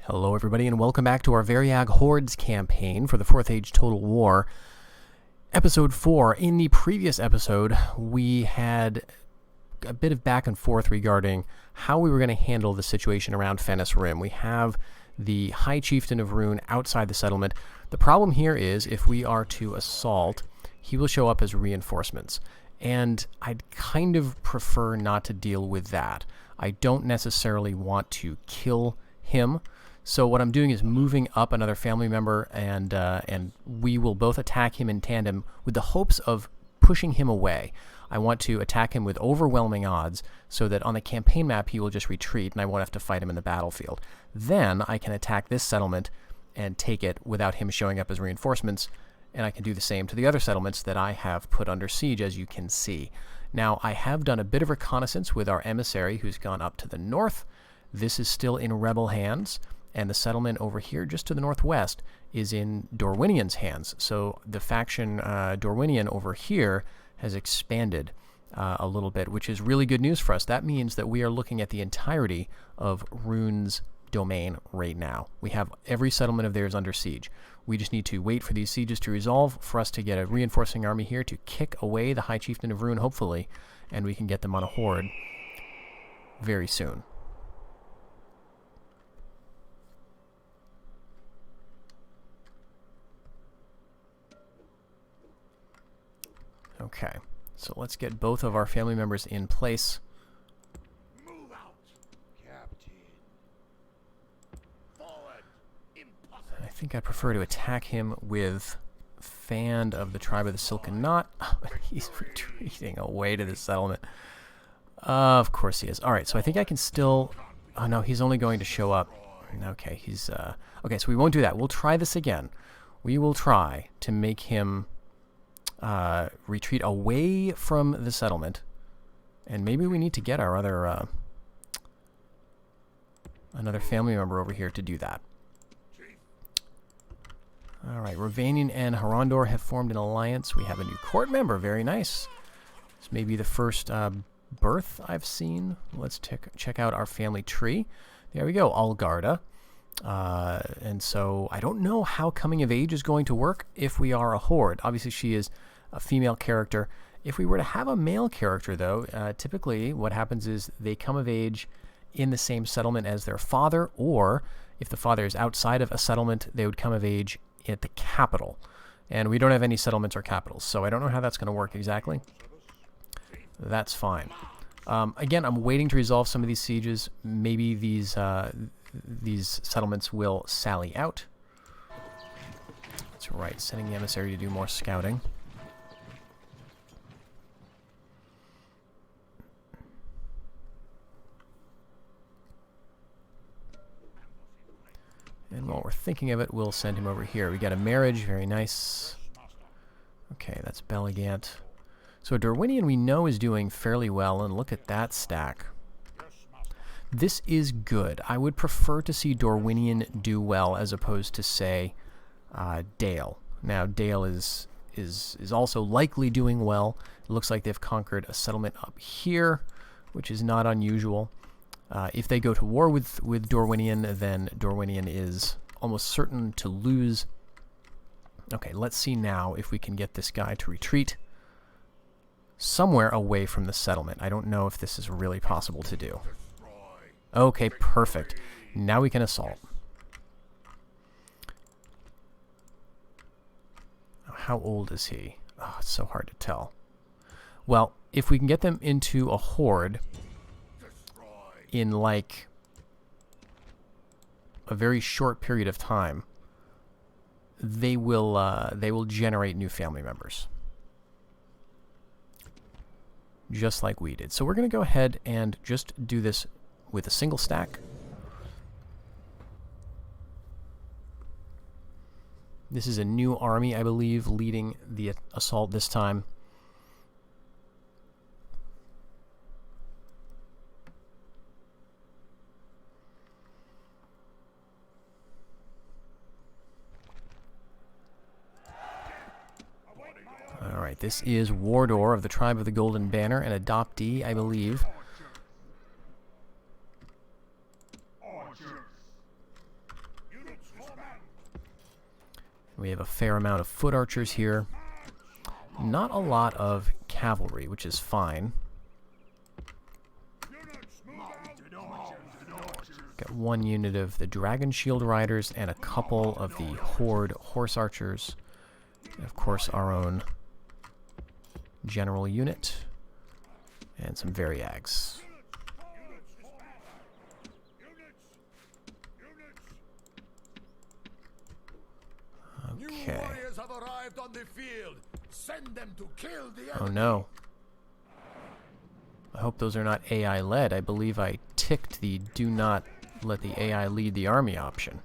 Hello everybody and welcome back to our Variag Hordes campaign for the 4th Age Total War. Episode 4. In the previous episode, we had a bit of back and forth regarding how we were going to handle the situation around Fennas-rim. We have the High Chieftain of Rhun outside the settlement. The problem here is if we are to assault, he will show up as reinforcements. And I'd kind of prefer not to deal with that. I don't necessarily want to kill him. So what I'm doing is moving up another family member, and we will both attack him in tandem with the hopes of pushing him away. I want to attack him with overwhelming odds so that on the campaign map he will just retreat and I won't have to fight him in the battlefield. Then I can attack this settlement and take it without him showing up as reinforcements, and I can do the same to the other settlements that I have put under siege, as you can see. Now, I have done a bit of reconnaissance with our emissary who's gone up to the north. This is still in rebel hands. And the settlement over here, just to the northwest, is in Dorwinian's hands. So the faction Dorwinian over here has expanded a little bit, which is really good news for us. That means that we are looking at the entirety of Rhun's domain right now. We have every settlement of theirs under siege. We just need to wait for these sieges to resolve for us to get a reinforcing army here to kick away the High Chieftain of Rhun, hopefully, and we can get them on a horde very soon. Okay, so let's get both of our family members in place. Move out, Captain. Forward, impossible. I think I prefer to attack him with Fan of the Tribe of the Silken Knot. He's retreating away to the settlement. Of course he is. Alright, so I think I can still... Oh no, he's only going to show up. Okay, he's... Okay, so we won't do that. We'll try this again. We will try to make him... retreat away from the settlement, and maybe we need to get our other another family member over here to do that. Alright, Ravanian and Harondor have formed an alliance. We have a new court member. Very nice. This may be the first birth I've seen. Let's check out our family tree. There we go, Algarda. And so I don't know how coming of age is going to work if we are a horde. Obviously she is a female character. If we were to have a male character, though, typically what happens is they come of age in the same settlement as their father, or if the father is outside of a settlement, they would come of age at the capital. And we don't have any settlements or capitals, so I don't know how that's going to work exactly. That's fine. Again, I'm waiting to resolve some of these sieges. Maybe these settlements will sally out. That's right, sending the emissary to do more scouting. And while we're thinking of it, we'll send him over here. We got a marriage, very nice. Okay, that's Belligant. So Dorwinian we know is doing fairly well, and look at that stack. This is good. I would prefer to see Dorwinian do well as opposed to, say, Dale. Now, Dale is also likely doing well. It looks like they've conquered a settlement up here, which is not unusual. If they go to war with Dorwinian, then Dorwinian is almost certain to lose. Okay, let's see now if we can get this guy to retreat somewhere away from the settlement. I don't know if this is really possible to do. Okay, perfect. Now we can assault. How old is he? Oh, it's so hard to tell. Well, if we can get them into a horde in like a very short period of time, they will generate new family members, just like we did. So we're going to go ahead and just do this with a single stack. This is a new army, I believe, leading the assault this time. Alright, this is Wardor of the Tribe of the Golden Banner, an adoptee, I believe. We have a fair amount of foot archers here. Not a lot of cavalry, which is fine. Got one unit of the Dragon Shield Riders and a couple of the Horde Horse Archers. And of course, our own general unit. And some Variags. Okay. Have arrived on the field. Send them to kill the Oh enemy. no. I hope those are not AI led. I believe I ticked the do not let the AI lead the army option.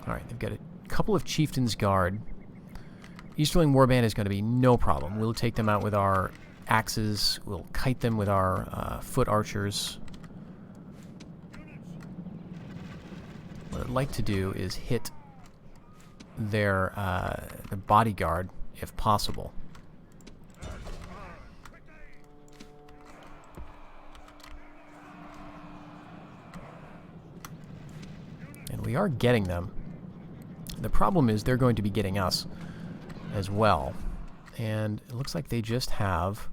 Alright, they've got a couple of Chieftain's Guard. Easterling Warband is going to be no problem. We'll take them out with our axes. We'll kite them with our foot archers. What I'd like to do is hit their bodyguard, if possible. And we are getting them. The problem is they're going to be getting us as well. And it looks like they just have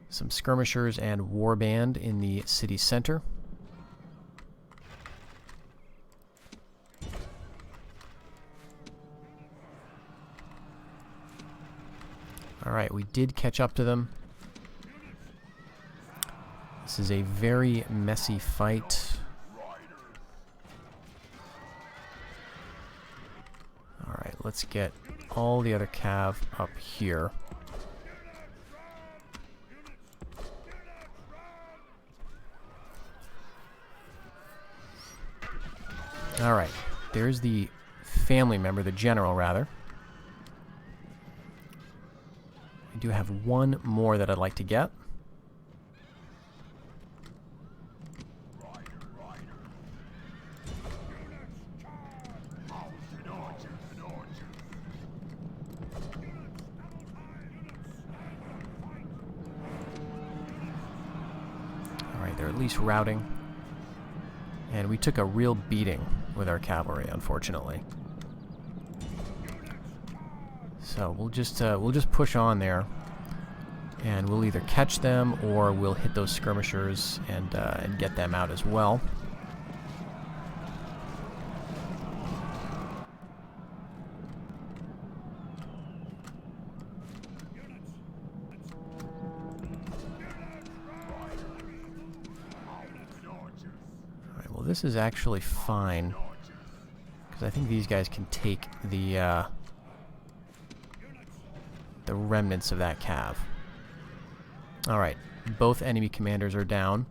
some skirmishers and warband in the city center. Alright, we did catch up to them. This is a very messy fight. Alright, let's get all the other cav up here. Alright, there's the family member, the general rather. I do have one more that I'd like to get. Alright, they're at least routing. And we took a real beating with our cavalry, unfortunately. So we'll just push on there, and we'll either catch them or we'll hit those skirmishers and get them out as well. Alright, well this is actually fine, because I think these guys can take the remnants of that cav. Alright, both enemy commanders are down.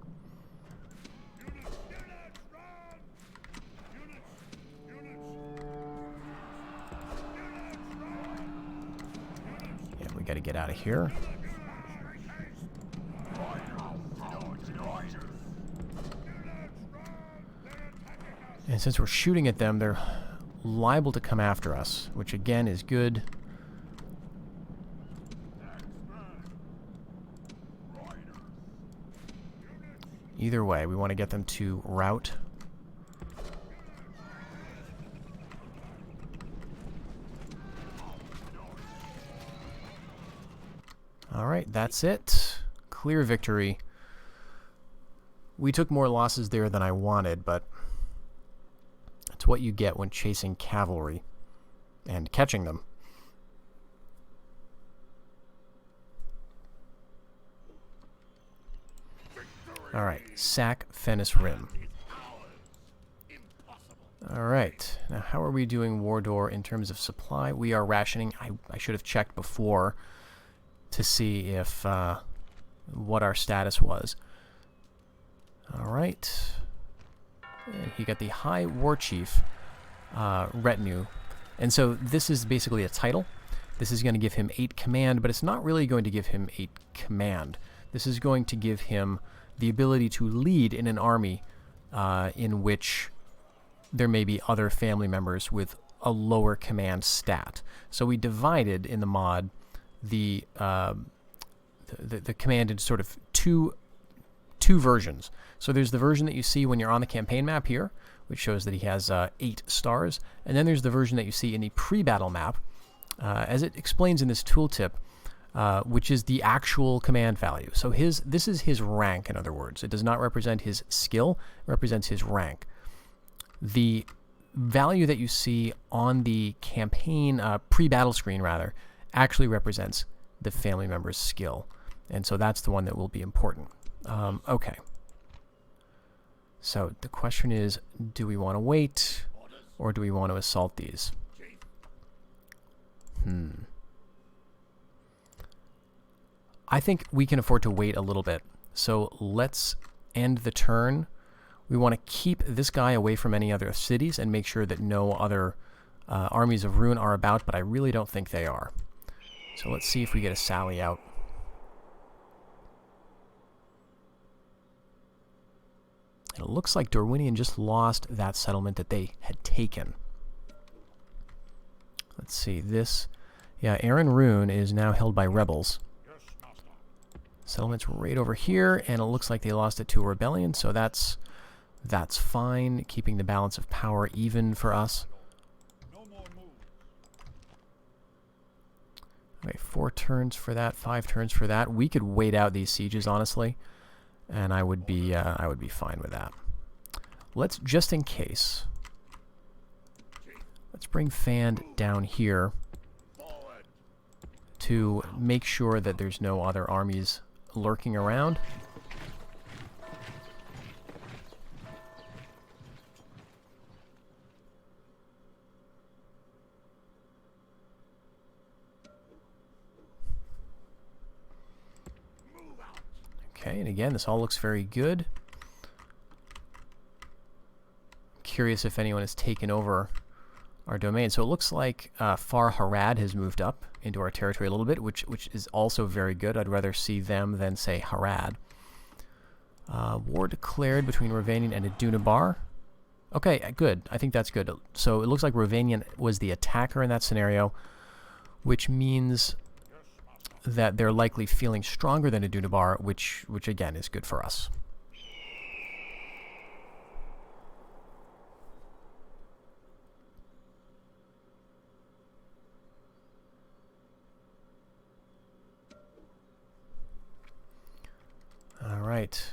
Yeah, we gotta get out of here. And since we're shooting at them, they're liable to come after us, which again is good. Either way, we want to get them to rout. Alright, that's it. Clear victory. We took more losses there than I wanted, but that's what you get when chasing cavalry and catching them. Alright, sack Fennas-rim. Alright, now how are we doing War Door in terms of supply? We are rationing. I should have checked before to see if what our status was. Alright. He got the High War Chief retinue. And so this is basically a title. This is going to give him 8 command, but it's not really going to give him 8 command. This is going to give him the ability to lead in an army in which there may be other family members with a lower command stat. So we divided in the mod the command into sort of two two versions. So there's the version that you see when you're on the campaign map here, which shows that he has 8 stars. And then there's the version that you see in the pre-battle map, as it explains in this tooltip, which is the actual command value. So this is his rank, in other words. It does not represent his skill, it represents his rank. The value that you see on the campaign pre-battle screen, rather, actually represents the family member's skill. And so that's the one that will be important. Okay. So the question is, do we want to wait, or do we want to assault these? I think we can afford to wait a little bit. So let's end the turn. We want to keep this guy away from any other cities and make sure that no other armies of Rhun are about, but I really don't think they are. So let's see if we get a sally out. And it looks like Dorwinion just lost that settlement that they had taken. Let's see, this... Yeah, Rhun is now held by rebels. Settlement's right over here, and it looks like they lost it to a rebellion, so that's fine, keeping the balance of power even for us. Okay, 4 turns for that, 5 turns for that. We could wait out these sieges, honestly, and I would be fine with that. Let's, just in case, let's bring Fand down here to make sure that there's no other armies lurking around. Okay, and again, this all looks very good. Curious if anyone has taken over our domain. So it looks like Far Harad has moved up into our territory a little bit, which is also very good. I'd rather see them than, say, Harad. War declared between Rovanian and Adunabar. Okay, good. I think that's good. So it looks like Rovanian was the attacker in that scenario, which means that they're likely feeling stronger than Adunabar, which again is good for us. All right.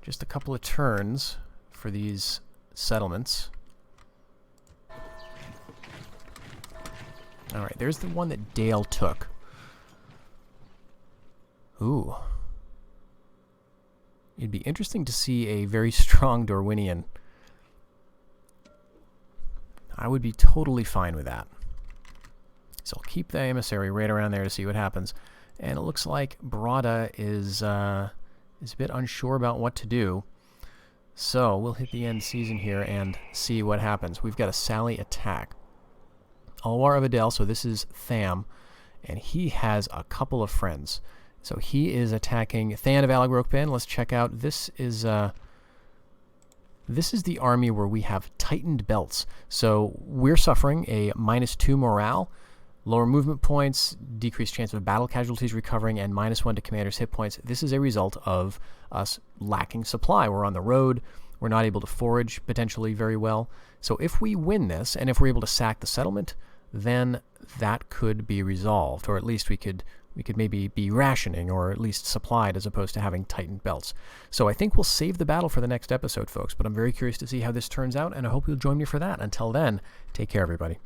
Just a couple of turns for these settlements. All right, there's the one that Dale took. Ooh. It'd be interesting to see a very strong Dorwinian. I would be totally fine with that. So I'll keep the emissary right around there to see what happens. And it looks like Barada is a bit unsure about what to do. So we'll hit the end season here and see what happens. We've got a Sally attack. Alwar of Adel, so this is Tham, and he has a couple of friends. So he is attacking Than of Alagrokban. Let's check out. This is the army where we have tightened belts. So we're suffering a -2 morale, lower movement points, decreased chance of battle casualties recovering, and -1 to commander's hit points. This is a result of us lacking supply. We're on the road. We're not able to forage potentially very well. So if we win this, and if we're able to sack the settlement, then that could be resolved, or at least we could maybe be rationing, or at least supplied, as opposed to having tightened belts. So I think we'll save the battle for the next episode, folks, but I'm very curious to see how this turns out, and I hope you'll join me for that. Until then, take care, everybody.